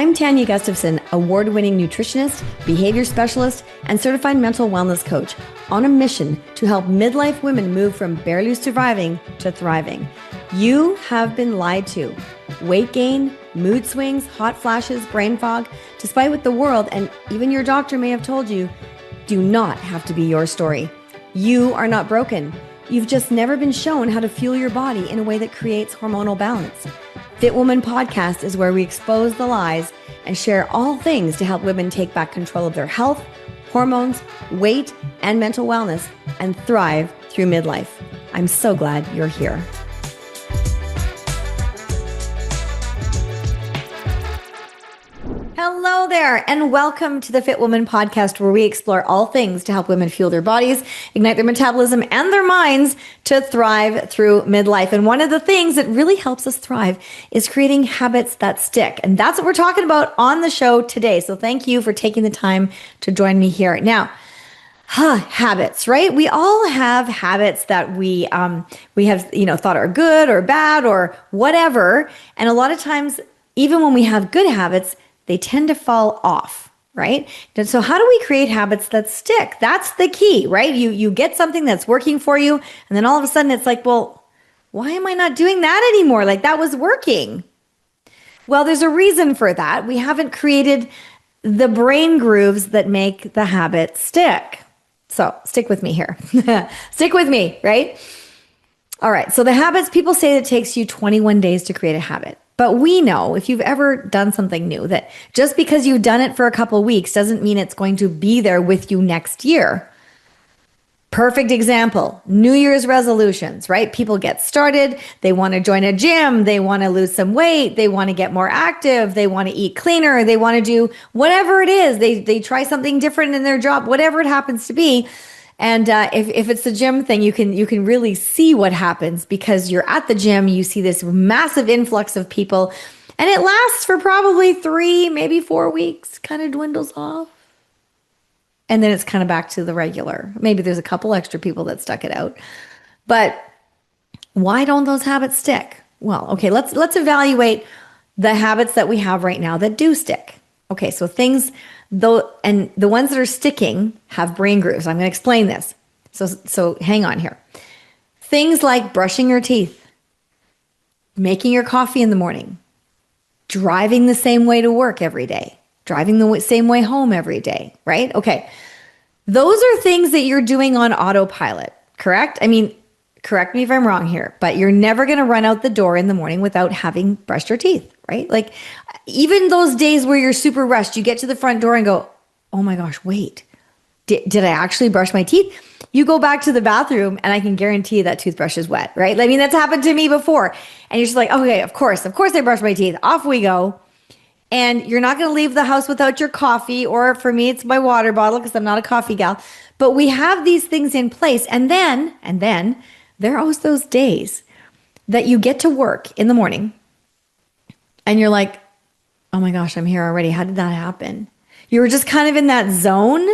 I'm Tania Gustafson, award-winning nutritionist, behavior specialist, and certified mental wellness coach on a mission to help midlife women move from barely surviving to thriving. You have been lied to. Weight gain, mood swings, hot flashes, brain fog, despite what the world and even your doctor may have told you, do not have to be your story. You are not broken. You've just never been shown how to fuel your body in a way that creates hormonal balance. Fit Woman Podcast is where we expose the lies and share all things to help women take back control of their health, hormones, weight, and mental wellness and thrive through midlife. I'm so glad you're here. Hello there, and welcome to the Fit Woman Podcast, where we explore all things to help women fuel their bodies, ignite their metabolism and their minds to thrive through midlife. And one of the things that really helps us thrive is creating habits that stick. And that's what we're talking about on the show today. So thank you for taking the time to join me here. Now, habits, right? We all have habits that we have, thought are good or bad or whatever. And a lot of times, even when we have good habits, they tend to fall off, right? And so how do we create habits that stick? That's the key, right? You get something that's working for you, and then all of a sudden it's like, well, why am I not doing that anymore? Like, that was working. Well, there's a reason for that. We haven't created the brain grooves that make the habit stick. So stick with me here. Stick with me, right? All right. So the habits, people say it takes you 21 days to create a habit. But we know, if you've ever done something new, that just because you've done it for a couple of weeks doesn't mean it's going to be there with you next year. Perfect example, New Year's resolutions, right? People get started, they want to join a gym, they want to lose some weight, they want to get more active, they want to eat cleaner, they want to do whatever it is. They try something different in their job, whatever it happens to be. And if it's the gym thing, you can really see what happens because you're at the gym, you see this massive influx of people, and it lasts for probably 3, maybe 4 weeks, kind of dwindles off. And then it's kind of back to the regular. Maybe there's a couple extra people that stuck it out. But why don't those habits stick? Well, okay, let's evaluate the habits that we have right now that do stick. Okay, so things, though, and the ones that are sticking have brain grooves. I'm going to explain this. So hang on here. Things like brushing your teeth, making your coffee in the morning, driving the same way to work every day, driving the same way home every day, right? Okay, those are things that you're doing on autopilot, correct? I mean, correct me if I'm wrong here, but you're never going to run out the door in the morning without having brushed your teeth, right? Like, even those days where you're super rushed, you get to the front door and go, oh my gosh, wait, did I actually brush my teeth? You go back to the bathroom and I can guarantee that toothbrush is wet, right? I mean, that's happened to me before. And you're just like, okay, of course I brushed my teeth. Off we go. And you're not going to leave the house without your coffee, or for me, it's my water bottle because I'm not a coffee gal. But we have these things in place. And then there are always those days that you get to work in the morning and you're like, oh my gosh, I'm here already. How did that happen? You were just kind of in that zone,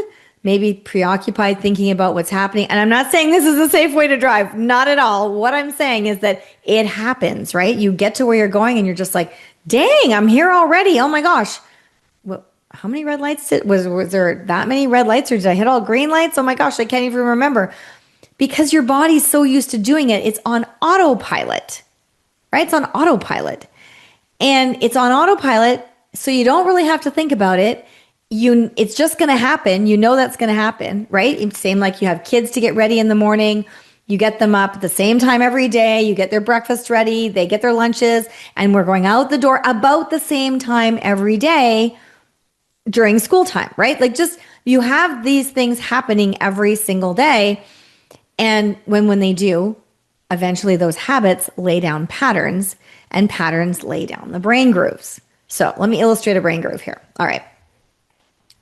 maybe preoccupied thinking about what's happening. And I'm not saying this is a safe way to drive. Not at all. What I'm saying is that it happens, right? You get to where you're going and you're just like, dang, I'm here already. Oh my gosh. Well, how many red lights was there that many red lights, or did I hit all green lights? Oh my gosh, I can't even remember. Because your body's so used to doing it, it's on autopilot, right? It's on autopilot. And it's on autopilot, so you don't really have to think about it. It's just going to happen. You know that's going to happen, right? Same like you have kids to get ready in the morning. You get them up at the same time every day. You get their breakfast ready. They get their lunches. And we're going out the door about the same time every day during school time, right? Like, just, you have these things happening every single day. And when they do, eventually those habits lay down patterns, and patterns lay down the brain grooves. So let me illustrate a brain groove here. All right.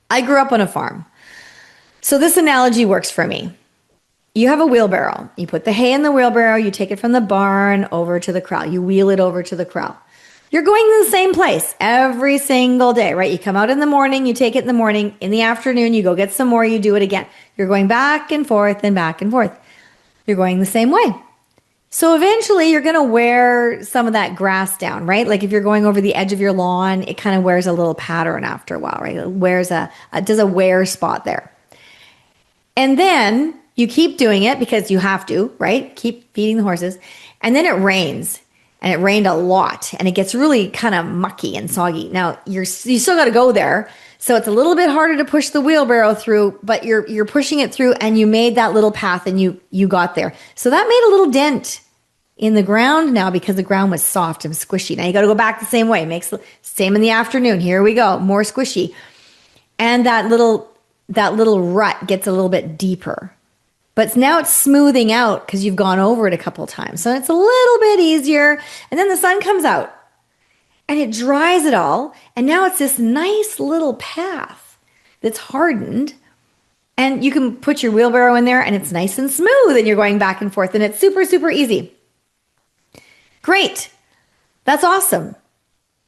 I grew up on a farm. So this analogy works for me. You have a wheelbarrow. You put the hay in the wheelbarrow. You take it from the barn over to the corral. You wheel it over to the corral. You're going to the same place every single day, right? You come out in the morning, you take it in the morning. In the afternoon, you go get some more, you do it again. You're going back and forth and back and forth. You're going the same way. So eventually you're going to wear some of that grass down, right? Like if you're going over the edge of your lawn, it kind of wears a little pattern after a while, right? It wears does a wear spot there. And then you keep doing it because you have to, right? Keep feeding the horses. And then it rains, and it rained a lot, and it gets really kind of mucky and soggy. Now you still got to go there. So it's a little bit harder to push the wheelbarrow through, but you're pushing it through, and you made that little path, and you got there. So that made a little dent in the ground now because the ground was soft and squishy. Now you got to go back the same way. Makes same in the afternoon. Here we go, more squishy. And that little rut gets a little bit deeper. But now it's smoothing out because you've gone over it a couple times. So it's a little bit easier. And then the sun comes out and it dries it all. And now it's this nice little path that's hardened. And you can put your wheelbarrow in there and it's nice and smooth and you're going back and forth and it's super, super easy. Great. That's awesome.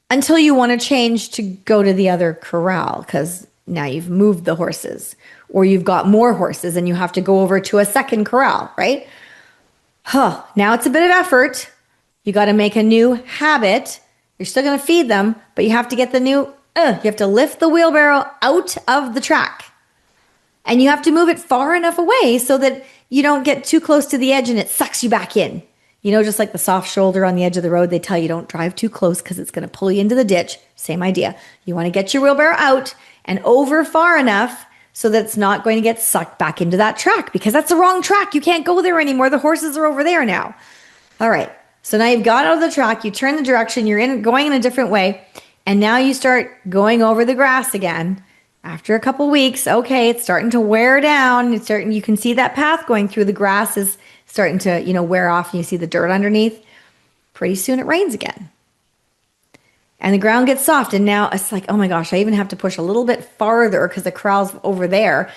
Until you want to change to go to the other corral because now you've moved the horses or you've got more horses and you have to go over to a second corral, right? Now it's a bit of effort. You got to make a new habit. You're still going to feed them, but you have to get you have to lift the wheelbarrow out of the track and you have to move it far enough away so that you don't get too close to the edge and it sucks you back in. You know, just like the soft shoulder on the edge of the road, they tell you don't drive too close because it's going to pull you into the ditch. Same idea. You want to get your wheelbarrow out and over far enough so that it's not going to get sucked back into that track because that's the wrong track. You can't go there anymore. The horses are over there now. All right. So now you've got out of the track. You turn the direction. You're going in a different way. And now you start going over the grass again. After a couple weeks, okay, it's starting to wear down. You can see that path going through the grass is starting to, wear off and you see the dirt underneath. Pretty soon it rains again. And the ground gets soft. And now it's like, oh my gosh, I even have to push a little bit farther because the corral's over there.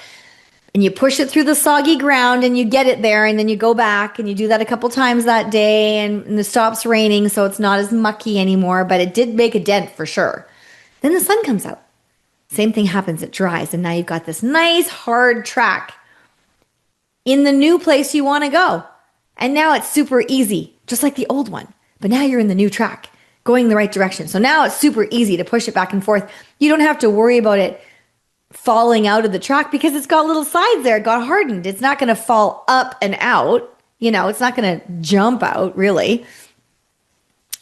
And you push it through the soggy ground and you get it there. And then you go back and you do that a couple times that day and it stops raining. So it's not as mucky anymore, but it did make a dent for sure. Then the sun comes out. Same thing happens, it dries. And now you've got this nice hard track in the new place you want to go. And now it's super easy, just like the old one. But now you're in the new track, going the right direction. So now it's super easy to push it back and forth. You don't have to worry about it falling out of the track because it's got little sides there. It got hardened. It's not going to fall up and out. It's not going to jump out really.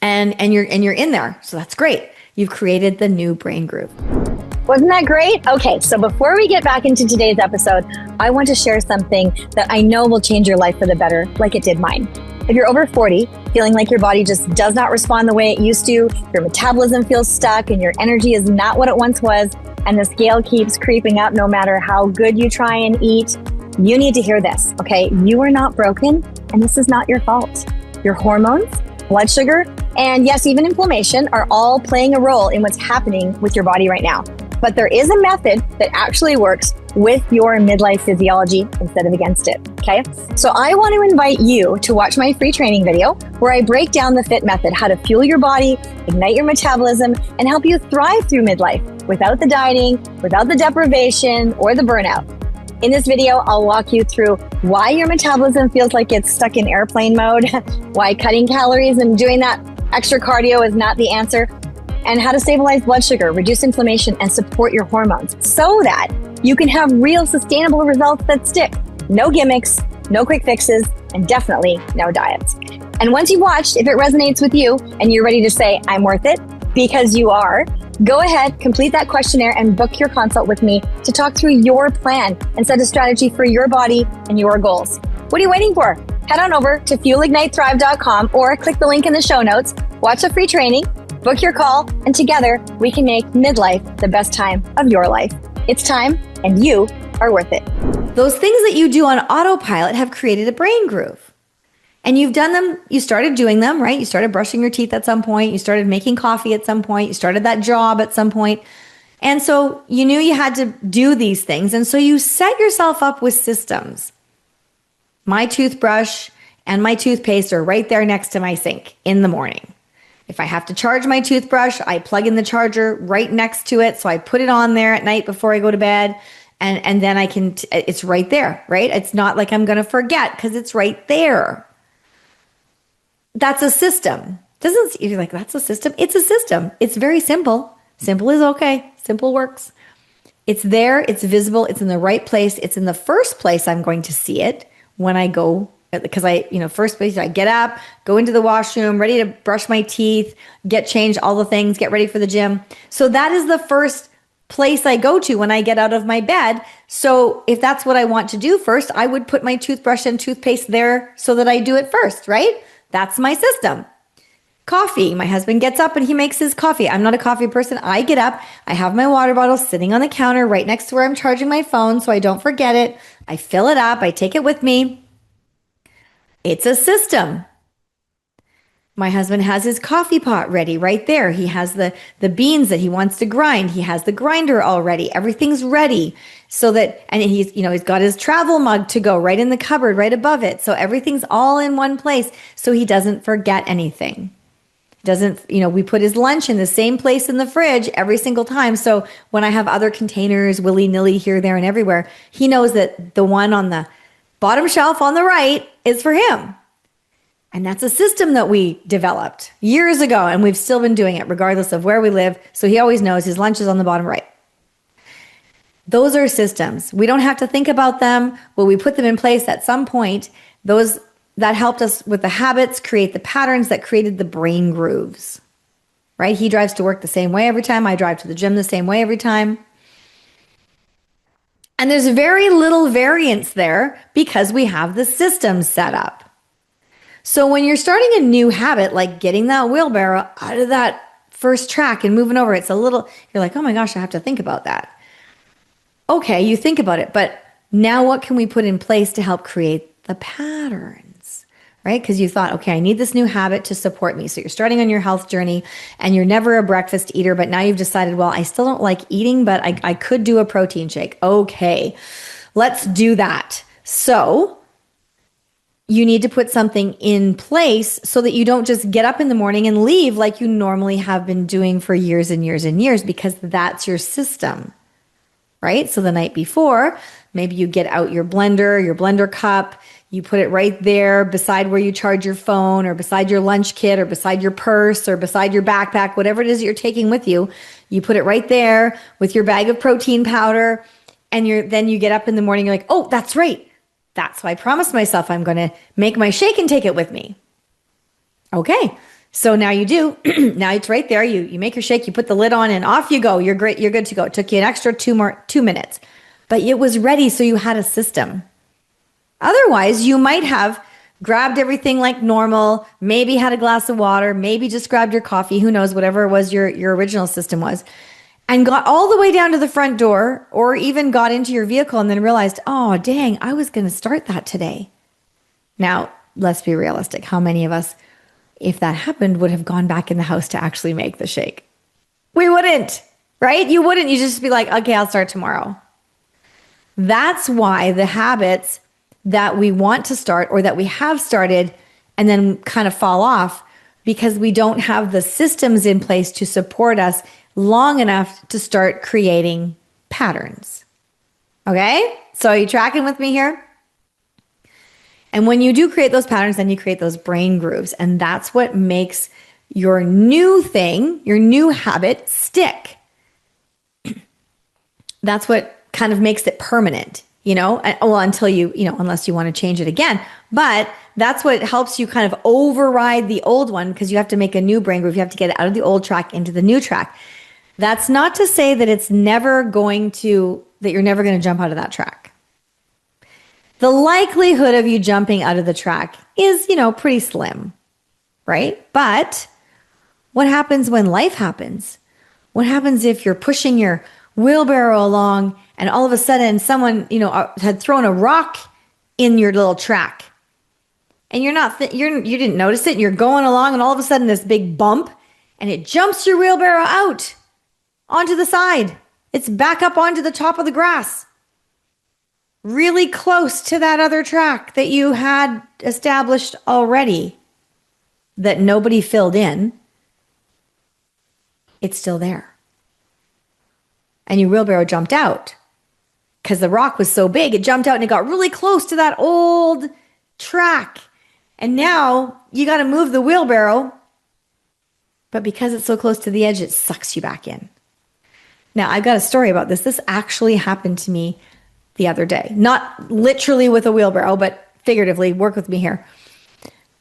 And you're in there. So that's great. You've created the new brain groove. Wasn't that great? Okay, so before we get back into today's episode, I want to share something that I know will change your life for the better, like it did mine. If you're over 40, feeling like your body just does not respond the way it used to, your metabolism feels stuck and your energy is not what it once was, and the scale keeps creeping up no matter how good you try and eat, you need to hear this, okay? You are not broken, and this is not your fault. Your hormones, blood sugar, and yes, even inflammation are all playing a role in what's happening with your body right now. But there is a method that actually works with your midlife physiology instead of against it, okay? So I want to invite you to watch my free training video where I break down the FIT method, how to fuel your body, ignite your metabolism, and help you thrive through midlife without the dieting, without the deprivation, or the burnout. In this video, I'll walk you through why your metabolism feels like it's stuck in airplane mode, why cutting calories and doing that extra cardio is not the answer, and how to stabilize blood sugar, reduce inflammation, and support your hormones so that you can have real sustainable results that stick. No gimmicks, no quick fixes, and definitely no diets. And once you've watched, if it resonates with you and you're ready to say, I'm worth it, because you are, go ahead, complete that questionnaire and book your consult with me to talk through your plan and set a strategy for your body and your goals. What are you waiting for? Head on over to fuelignitethrive.com or click the link in the show notes, watch a free training, book your call, and together we can make midlife the best time of your life. It's time, and you are worth it. Those things that you do on autopilot have created a brain groove. And you've done them, you started doing them, right? You started brushing your teeth at some point. You started making coffee at some point. You started that job at some point. And so you knew you had to do these things. And so you set yourself up with systems. My toothbrush and my toothpaste are right there next to my sink in the morning. If I have to charge my toothbrush, I plug in the charger right next to it. So I put it on there at night before I go to bed. And then I can, it's right there, right? It's not like I'm going to forget because it's right there. that's a system. Doesn't you're like, that's a system? It's a system. It's very simple. Simple is okay. Simple works. It's there, it's visible, it's in the right place. It's in the first place I'm going to see it when I go, because first place I get up, go into the washroom, ready to brush my teeth, get changed, all the things, get ready for the gym. So that is the first place I go to when I get out of my bed. So if that's what I want to do first, I would put my toothbrush and toothpaste there so that I do it first, right? That's my system. Coffee. My husband gets up and he makes his coffee. I'm not a coffee person. I get up. I have my water bottle sitting on the counter right next to where I'm charging my phone so I don't forget it. I fill it up. I take it with me. It's a system. My husband has his coffee pot ready right there. He has the beans that he wants to grind. He has the grinder already. Everything's ready so that, and he's got his travel mug to go right in the cupboard right above it. So everything's all in one place so he doesn't forget anything. We put his lunch in the same place in the fridge every single time. So when I have other containers willy-nilly here, there, and everywhere, he knows that the one on the bottom shelf on the right is for him. And that's a system that we developed years ago, and we've still been doing it regardless of where we live. So he always knows his lunch is on the bottom right. Those are systems. We don't have to think about them. Well, we put them in place at some point. That helped us with the habits, create the patterns that created the brain grooves, right? He drives to work the same way every time. I drive to the gym the same way every time. And there's very little variance there because we have the system set up. So when you're starting a new habit, like getting that wheelbarrow out of that first track and moving over, you're like, oh my gosh, I have to think about that. Okay, you think about it, but now what can we put in place to help create the pattern? Right? Because you thought, okay, I need this new habit to support me. So you're starting on your health journey and you're never a breakfast eater, but now you've decided, well, I still don't like eating, but I could do a protein shake. Okay, let's do that. So you need to put something in place so that you don't just get up in the morning and leave like you normally have been doing for years and years and years, because that's your system, right? So the night before, maybe you get out your blender cup, you put it right there beside where you charge your phone, or beside your lunch kit, or beside your purse, or beside your backpack, whatever it is that you're taking with you. You put it right there with your bag of protein powder, and then you get up in the morning, you're like, oh, that's right. That's why I promised myself I'm going to make my shake and take it with me. Okay, so now you do. Now it's right there. You make your shake, you put the lid on, and off you go. You're great. You're good to go. It took you an extra 2 minutes, but it was ready, so you had a system. Otherwise, you might have grabbed everything like normal, maybe had a glass of water, maybe just grabbed your coffee, who knows, whatever it was your original system was, and got all the way down to the front door, or even got into your vehicle and then realized, oh, dang, I was going to start that today. Now, let's be realistic. How many of us, if that happened, would have gone back in the house to actually make the shake? We wouldn't, right? You wouldn't. You just be like, okay, I'll start tomorrow. That's why the habits that we want to start, or that we have started and then kind of fall off, because we don't have the systems in place to support us long enough to start creating patterns. Okay? So are you tracking with me here? And when you do create those patterns, then you create those brain grooves. And that's what makes your new thing, your new habit, stick. That's what kind of makes it permanent. Until unless you want to change it again. But that's what helps you kind of override the old one, because you have to make a new brain groove. You have to get it out of the old track into the new track. That's not to say that you're never going to jump out of that track. The likelihood of you jumping out of the track is, pretty slim, right? But what happens when life happens? What happens if you're pushing your wheelbarrow along and all of a sudden someone, had thrown a rock in your little track, and you didn't notice it, and you're going along, and all of a sudden this big bump, and it jumps your wheelbarrow out onto the side. It's back up onto the top of the grass, really close to that other track that you had established already that nobody filled in. It's still there. And your wheelbarrow jumped out because the rock was so big. It jumped out and it got really close to that old track. And now you got to move the wheelbarrow, but because it's so close to the edge, it sucks you back in. Now, I've got a story about this. This actually happened to me the other day. Not literally with a wheelbarrow, but figuratively. Work with me here.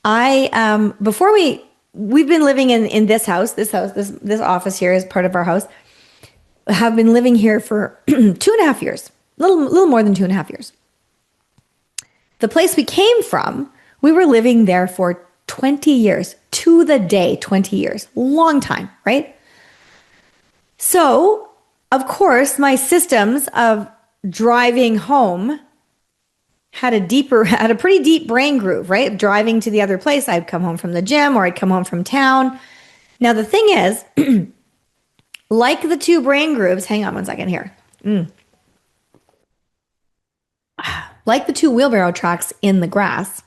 We've been living in this office here is part of our house. Have been living here for 2.5 years, little more than 2.5 years. The place we came from, we were living there for 20 years, to the day, 20 years, long time, right? So, of course, my systems of driving home had a pretty deep brain groove, right? Driving to the other place, I'd come home from the gym or I'd come home from town. Now, the thing is, like the two brain grooves, hang on one second here. Like the two wheelbarrow tracks in the grass,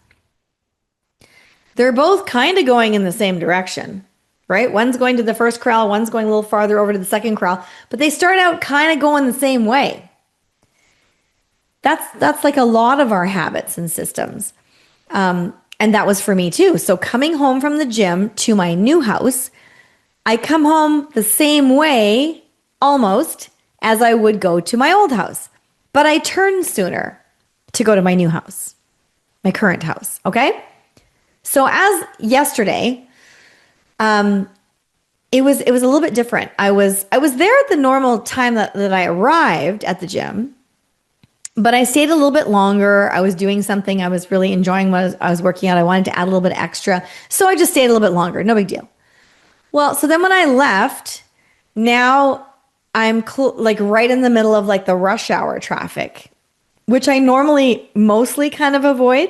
they're both kind of going in the same direction, right? One's going to the first corral, one's going a little farther over to the second corral, but they start out kind of going the same way. That's like a lot of our habits and systems. And that was for me too. So coming home from the gym to my new house, I come home the same way almost as I would go to my old house, but I turn sooner to go to my new house, my current house. Okay. So as yesterday, it was a little bit different. I was there at the normal time that I arrived at the gym, but I stayed a little bit longer. I was doing something I was really enjoying what I was working on. I wanted to add a little bit extra. So I just stayed a little bit longer. No big deal. Well, so then when I left, now I'm like right in the middle of like the rush hour traffic, which I normally mostly kind of avoid,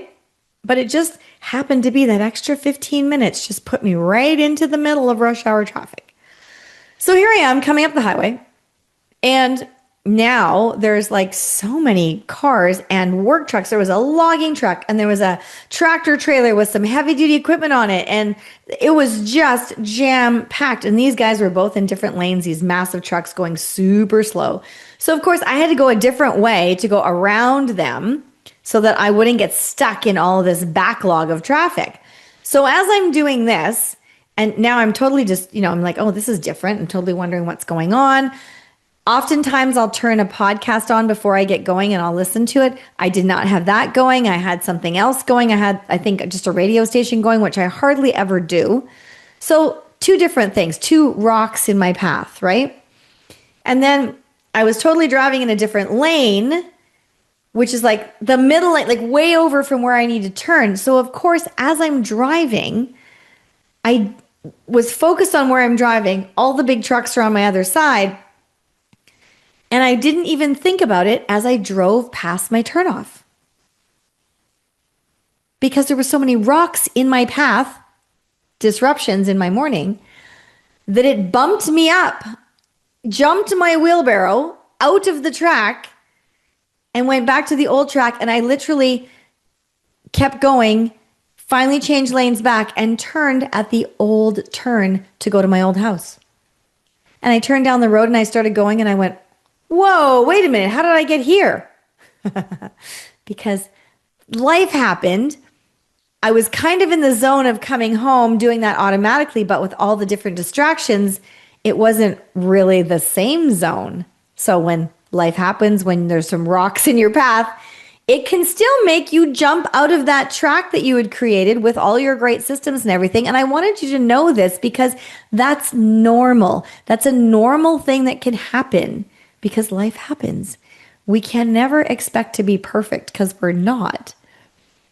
but it just happened to be that extra 15 minutes just put me right into the middle of rush hour traffic. So here I am coming up the highway, and now there's like so many cars and work trucks. There was a logging truck and there was a tractor trailer with some heavy duty equipment on it. And it was just jam packed. And these guys were both in different lanes, these massive trucks going super slow. So of course I had to go a different way to go around them so that I wouldn't get stuck in all of this backlog of traffic. So as I'm doing this, and now I'm totally just, I'm like, oh, this is different. I'm totally wondering what's going on. Oftentimes I'll turn a podcast on before I get going and I'll listen to it. I did not have that going. I had something else going. I had, I think, just a radio station going, which I hardly ever do. So two different things, two rocks in my path, right? And then I was totally driving in a different lane, which is like the middle lane, like way over from where I need to turn. So of course, as I'm driving, I was focused on where I'm driving. All the big trucks are on my other side. And I didn't even think about it as I drove past my turnoff. Because there were so many rocks in my path, disruptions in my morning, that it bumped me up, jumped my wheelbarrow out of the track, and went back to the old track. And I literally kept going, finally changed lanes back, and turned at the old turn to go to my old house. And I turned down the road and I started going and I went, whoa, wait a minute, how did I get here? Because life happened. I was kind of in the zone of coming home, doing that automatically, but with all the different distractions, it wasn't really the same zone. So when life happens, when there's some rocks in your path, it can still make you jump out of that track that you had created with all your great systems and everything. And I wanted you to know this because that's normal. That's a normal thing that can happen. Because life happens. We can never expect to be perfect because we're not.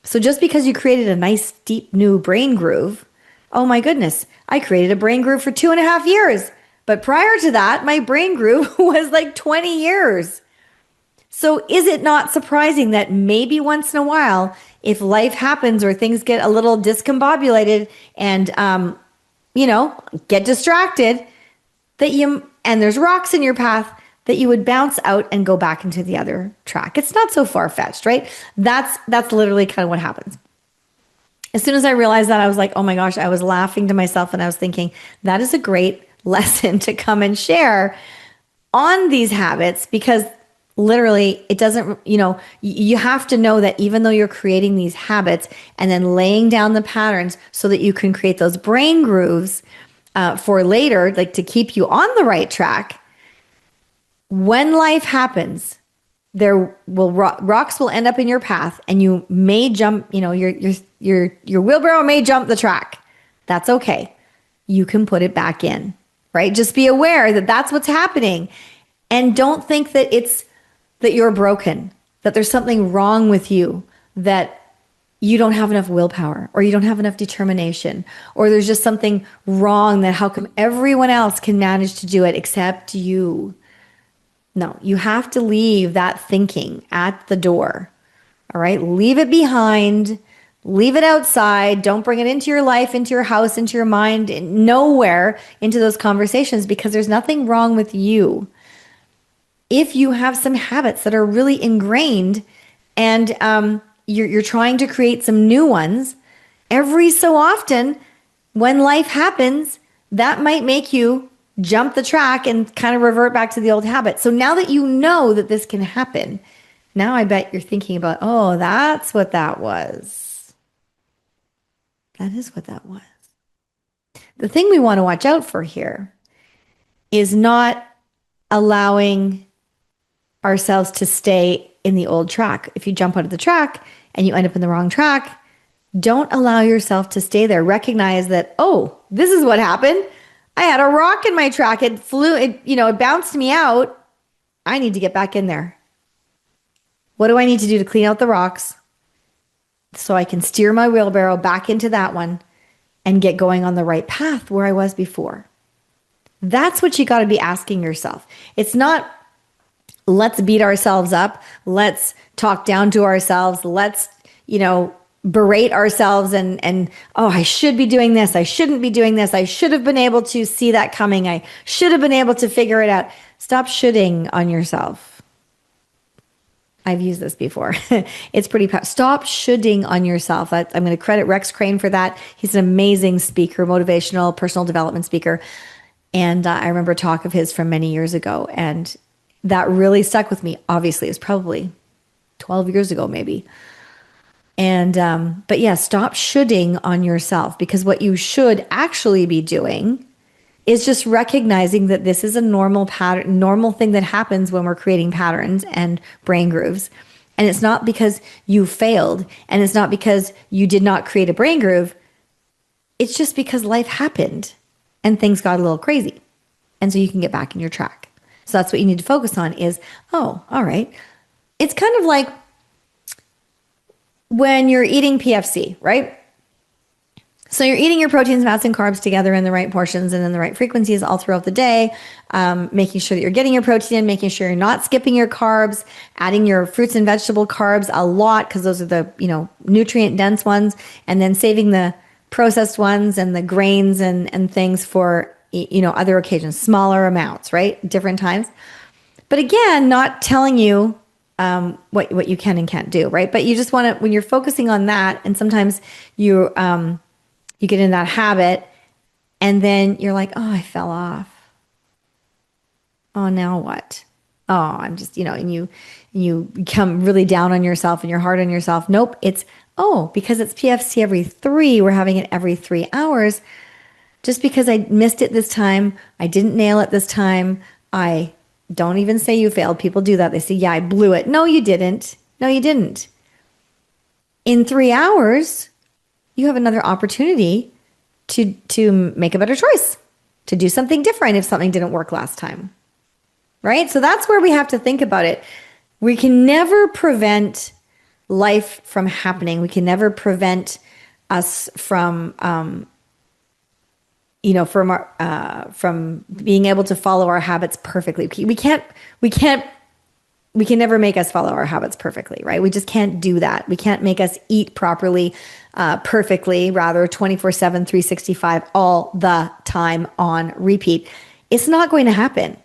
So just because you created a nice, deep, new brain groove, oh my goodness, I created a brain groove for 2.5 years. But prior to that, my brain groove was like 20 years. So is it not surprising that maybe once in a while, if life happens or things get a little discombobulated and, get distracted, and there's rocks in your path, that you would bounce out and go back into the other track. It's not so far-fetched, right? That's literally kind of what happens. As soon as I realized that, I was like, oh my gosh, I was laughing to myself and I was thinking, that is a great lesson to come and share on these habits because literally, it doesn't, you have to know that even though you're creating these habits and then laying down the patterns so that you can create those brain grooves for later, like to keep you on the right track, when life happens, there will rocks will end up in your path, and you may jump. Your wheelbarrow may jump the track. That's okay. You can put it back in, right? Just be aware that that's what's happening, and don't think that that you're broken, that there's something wrong with you, that you don't have enough willpower, or you don't have enough determination, or there's just something wrong, that how come everyone else can manage to do it except you. No, you have to leave that thinking at the door. All right. Leave it behind, leave it outside. Don't bring it into your life, into your house, into your mind, nowhere into those conversations, because there's nothing wrong with you. If you have some habits that are really ingrained and you're trying to create some new ones, every so often when life happens, that might make you jump the track and kind of revert back to the old habit. So now that you know that this can happen, now I bet you're thinking about, oh, that's what that was. That is what that was. The thing we want to watch out for here is not allowing ourselves to stay in the old track. If you jump out of the track and you end up in the wrong track, don't allow yourself to stay there. Recognize that, oh, this is what happened. I had a rock in my track. It flew, it bounced me out. I need to get back in there. What do I need to do to clean out the rocks so I can steer my wheelbarrow back into that one and get going on the right path where I was before? That's what you got to be asking yourself. It's not, let's beat ourselves up. Let's talk down to ourselves. Let's, berate ourselves and oh, I should be doing this. I shouldn't be doing this. I should have been able to see that coming. I should have been able to figure it out. Stop shoulding on yourself. I've used this before. It's pretty powerful. Stop shoulding on yourself. I'm going to credit Rex Crane for that. He's an amazing speaker, motivational, personal development speaker. And I remember a talk of his from many years ago. And that really stuck with me. Obviously, it's probably 12 years ago, maybe. And, but yeah, stop shoulding on yourself, because what you should actually be doing is just recognizing that this is a normal pattern, normal thing that happens when we're creating patterns and brain grooves. And it's not because you failed, and it's not because you did not create a brain groove. It's just because life happened and things got a little crazy. And so you can get back in your track. So that's what you need to focus on is, oh, all right. It's kind of like when you're eating PFC, right? So you're eating your proteins, fats, and carbs together in the right portions and in the right frequencies all throughout the day, making sure that you're getting your protein in, making sure you're not skipping your carbs, adding your fruits and vegetable carbs a lot, because those are the, nutrient dense ones, and then saving the processed ones and the grains and things for, other occasions, smaller amounts, right? Different times. But again, not telling you what you can and can't do, right? But you just want to, when you're focusing on that, and sometimes you get in that habit, and then you're like, oh, I fell off. Oh, now what? Oh, I'm just, and you become really down on yourself and you're hard on yourself. Nope. It's, because it's PFC every 3, we're having it every 3 hours. Just because I missed it this time, I didn't nail it this time, don't even say you failed. People do that. They say, yeah, I blew it. No, you didn't. No, you didn't. In 3 hours, you have another opportunity to make a better choice, to do something different if something didn't work last time, right? So that's where we have to think about it. We can never prevent life from happening. We can never prevent us from from being able to follow our habits perfectly. We can never make us follow our habits perfectly, right? We just can't do that. We can't make us eat properly, perfectly, rather 24/7, 365 all the time on repeat. It's not going to happen.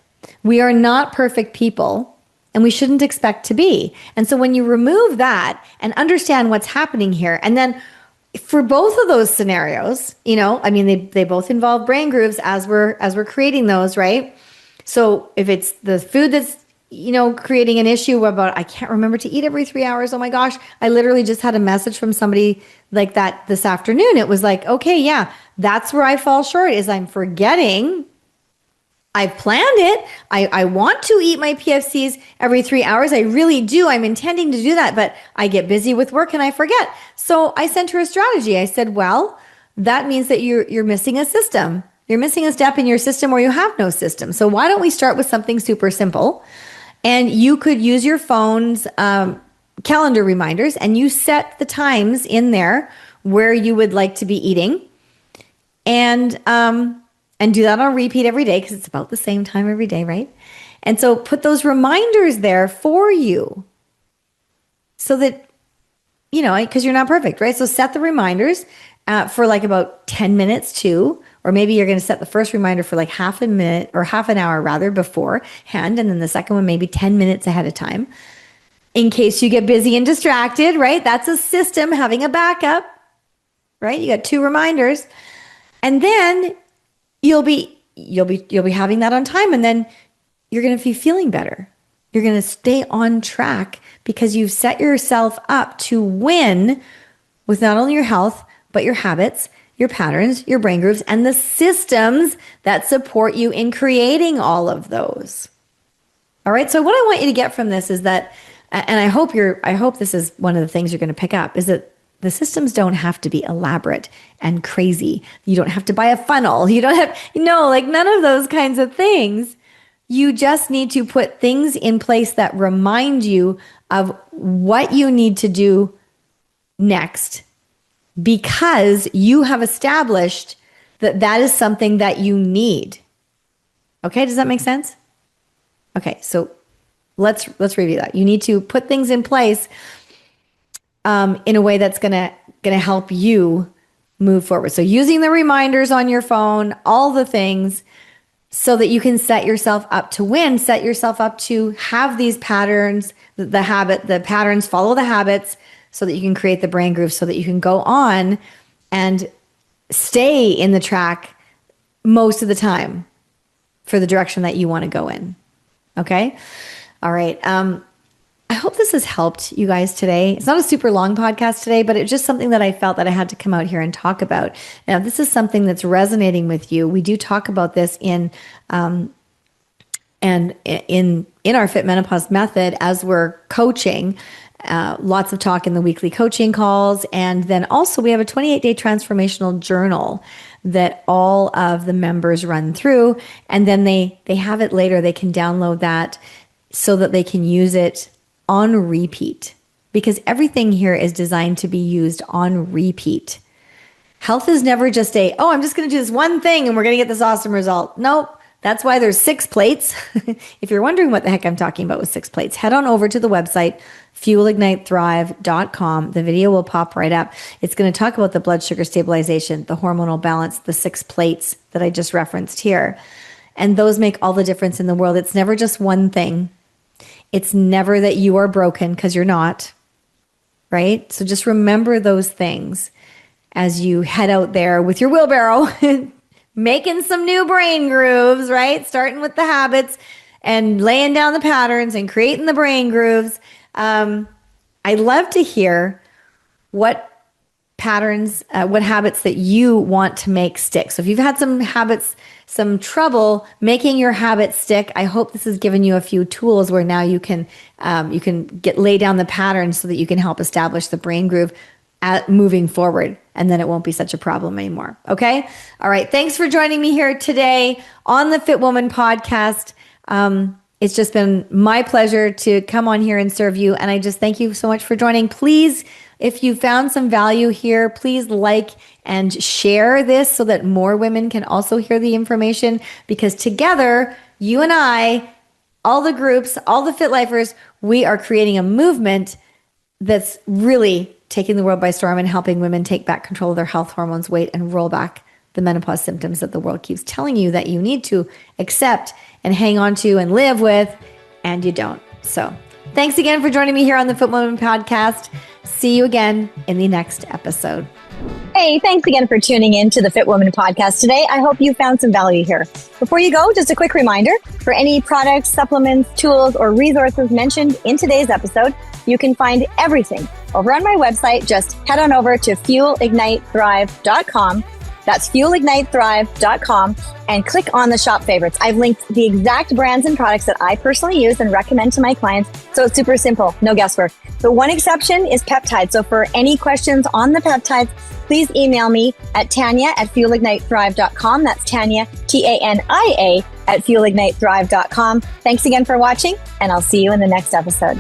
We are not perfect people, and we shouldn't expect to be. And so when you remove that and understand what's happening here, and then for both of those scenarios, they both involve brain grooves as we're creating those, right? So if it's the food that's creating an issue about, I can't remember to eat every 3 hours. Oh my gosh. I literally just had a message from somebody like that this afternoon. It was like, okay, yeah, that's where I fall short is I'm forgetting. I've planned it. I want to eat my PFCs every 3 hours. I really do. I'm intending to do that, but I get busy with work and I forget. So I sent her a strategy. I said, well, that means that you're missing a system. You're missing a step in your system or you have no system. So why don't we start with something super simple? And you could use your phone's calendar reminders and you set the times in there where you would like to be eating. And do that on repeat every day because it's about the same time every day, right? And so put those reminders there for you so that, because you're not perfect, right? So set the reminders for like about 10 minutes too, or maybe you're going to set the first reminder for like half a minute or half an hour rather beforehand. And then the second one, maybe 10 minutes ahead of time in case you get busy and distracted, right? That's a system, having a backup, right? You got 2 reminders. And then you'll be having that on time, and then you're going to be feeling better. You're going to stay on track because you've set yourself up to win with not only your health, but your habits, your patterns, your brain grooves, and the systems that support you in creating all of those. All right. So what I want you to get from this is that, and I hope this is one of the things you're going to pick up, is that the systems don't have to be elaborate and crazy. You don't have to buy a funnel. You don't have, none of those kinds of things. You just need to put things in place that remind you of what you need to do next because you have established that is something that you need. Okay, does that make sense? Okay, so let's review that. You need to put things in place in a way that's gonna help you move forward. So using the reminders on your phone, all the things, so that you can set yourself up to win, set yourself up to have these patterns, the patterns follow the habits, so that you can create the brain groove, so that you can go on and stay in the track most of the time for the direction that you want to go in. Okay? All right. I hope this has helped you guys today. It's not a super long podcast today, but it's just something that I felt that I had to come out here and talk about. Now, this is something that's resonating with you. We do talk about this in our Fit Menopause method as we're coaching. Lots of talk in the weekly coaching calls. And then also we have a 28-day transformational journal that all of the members run through. And then they have it later. They can download that so that they can use it on repeat, because everything here is designed to be used on repeat. Health is never just I'm just going to do this one thing and we're going to get this awesome result. Nope. That's why there's 6 plates. If you're wondering what the heck I'm talking about with 6 plates, head on over to the website, fuelignitethrive.com. The video will pop right up. It's going to talk about the blood sugar stabilization, the hormonal balance, the 6 plates that I just referenced here. And those make all the difference in the world. It's never just one thing. It's never that you are broken, because you're not, right? So just remember those things as you head out there with your wheelbarrow, making some new brain grooves, right? Starting with the habits and laying down the patterns and creating the brain grooves. I'd love to hear what patterns, what habits that you want to make stick. So if you've had some habits, some trouble making your habits stick, I hope this has given you a few tools where now you can lay down the patterns so that you can help establish the brain groove moving forward, and then it won't be such a problem anymore. Okay? All right. Thanks for joining me here today on the Fit Woman podcast. It's just been my pleasure to come on here and serve you. And I just thank you so much for joining. Please, if you found some value here, please like and share this so that more women can also hear the information, because together, you and I, all the groups, all the Fit Lifers, we are creating a movement that's really taking the world by storm and helping women take back control of their health, hormones, weight, and roll back the menopause symptoms that the world keeps telling you that you need to accept and hang on to and live with, and you don't. So thanks again for joining me here on the Fit Woman podcast. See you again in the next episode. Hey, thanks again for tuning in to the Fit Woman podcast today. I hope you found some value here. Before you go, just a quick reminder, for any products, supplements, tools, or resources mentioned in today's episode, you can find everything over on my website. Just head on over to fuelignitethrive.com. That's fuelignitethrive.com and click on the shop favorites. I've linked the exact brands and products that I personally use and recommend to my clients. So it's super simple, no guesswork. The one exception is peptides. So for any questions on the peptides, please email me at Tania@fuelignitethrive.com. That's Tania, Tania at fuelignitethrive.com. Thanks again for watching, and I'll see you in the next episode.